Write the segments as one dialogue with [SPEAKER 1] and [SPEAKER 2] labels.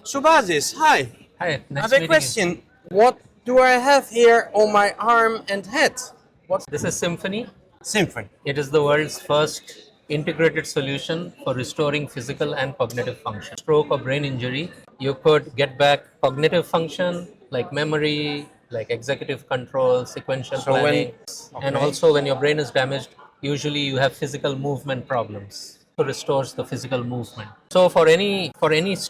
[SPEAKER 1] Subhadis, hi.
[SPEAKER 2] Hi,
[SPEAKER 1] I
[SPEAKER 2] nice
[SPEAKER 1] have a
[SPEAKER 2] meeting you.
[SPEAKER 1] question. What do I have here on my arm and head? What?
[SPEAKER 2] This is Symphony.
[SPEAKER 1] Symphony.
[SPEAKER 2] It is the world's first integrated solution for restoring physical and cognitive function. Stroke or brain injury, you could get back cognitive function like memory, like executive control, sequential
[SPEAKER 1] So when,
[SPEAKER 2] planning, and
[SPEAKER 1] okay.
[SPEAKER 2] also when your brain is damaged, usually you have physical movement problems. So restores the physical movement. So for any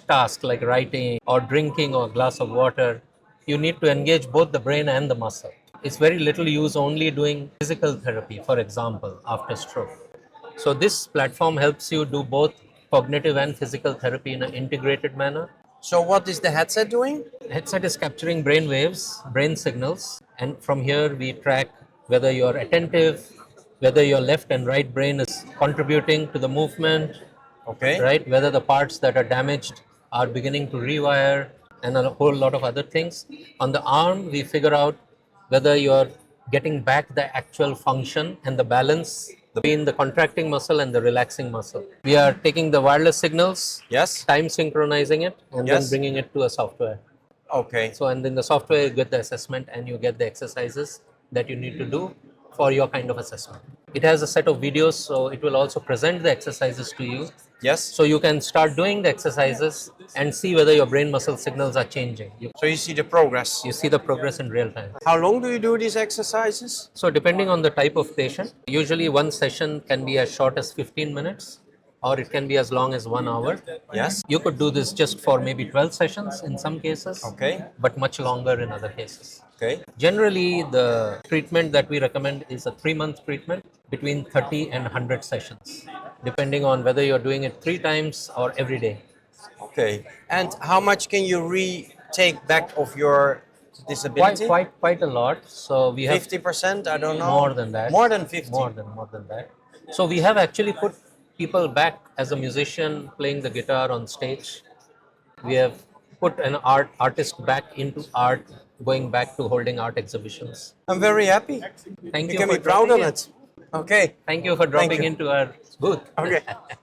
[SPEAKER 2] task like writing or drinking or a glass of water, you need to engage both the brain and the muscle. It's very little use only doing physical therapy, for example, after stroke. So this platform helps you do both cognitive and physical therapy in an integrated manner.
[SPEAKER 1] So what is the headset doing?
[SPEAKER 2] Headset is capturing brain waves, brain signals, and from here we track whether you're attentive, whether your left and right brain is contributing to the movement,
[SPEAKER 1] Okay.
[SPEAKER 2] right? Whether the parts that are damaged are beginning to rewire, and a whole lot of other things. On the arm, we figure out whether you're getting back the actual function and the balance between the contracting muscle and the relaxing muscle. We are taking the wireless signals,
[SPEAKER 1] Yes.
[SPEAKER 2] time synchronizing it, and then
[SPEAKER 1] Yes.
[SPEAKER 2] bringing it to a software.
[SPEAKER 1] Okay.
[SPEAKER 2] So, and in the software, you get the assessment and you get the exercises that you need to do for your kind of assessment. It has a set of videos, so it will also present the exercises to you.
[SPEAKER 1] Yes.
[SPEAKER 2] So you can start doing the exercises and see whether your brain muscle signals are changing.
[SPEAKER 1] So you see the progress.
[SPEAKER 2] You see the progress in real time.
[SPEAKER 1] How long do you do these exercises?
[SPEAKER 2] So depending on the type of patient, usually one session can be as short as 15 minutes or it can be as long as 1 hour.
[SPEAKER 1] Yes.
[SPEAKER 2] You could do this just for maybe 12 sessions in some cases,
[SPEAKER 1] Okay.
[SPEAKER 2] but much longer in other cases.
[SPEAKER 1] Okay.
[SPEAKER 2] Generally, the treatment that we recommend is a 3-month treatment between 30 and 100 sessions, depending on whether you're doing it 3 times or every day.
[SPEAKER 1] Okay. And how much can you retake back of your disability?
[SPEAKER 2] Quite a lot. So we have
[SPEAKER 1] 50%? I don't know.
[SPEAKER 2] more than that.
[SPEAKER 1] More than 50.
[SPEAKER 2] More than that. So we have actually put people back as a musician playing the guitar on stage. We have put an artist back into art, going back to holding art exhibitions.
[SPEAKER 1] I'm very happy.
[SPEAKER 2] Thank
[SPEAKER 1] You
[SPEAKER 2] you
[SPEAKER 1] can
[SPEAKER 2] for
[SPEAKER 1] be proud
[SPEAKER 2] dropping
[SPEAKER 1] of
[SPEAKER 2] in.
[SPEAKER 1] it. Okay.
[SPEAKER 2] Thank you for dropping
[SPEAKER 1] you.
[SPEAKER 2] into our booth.
[SPEAKER 1] Okay.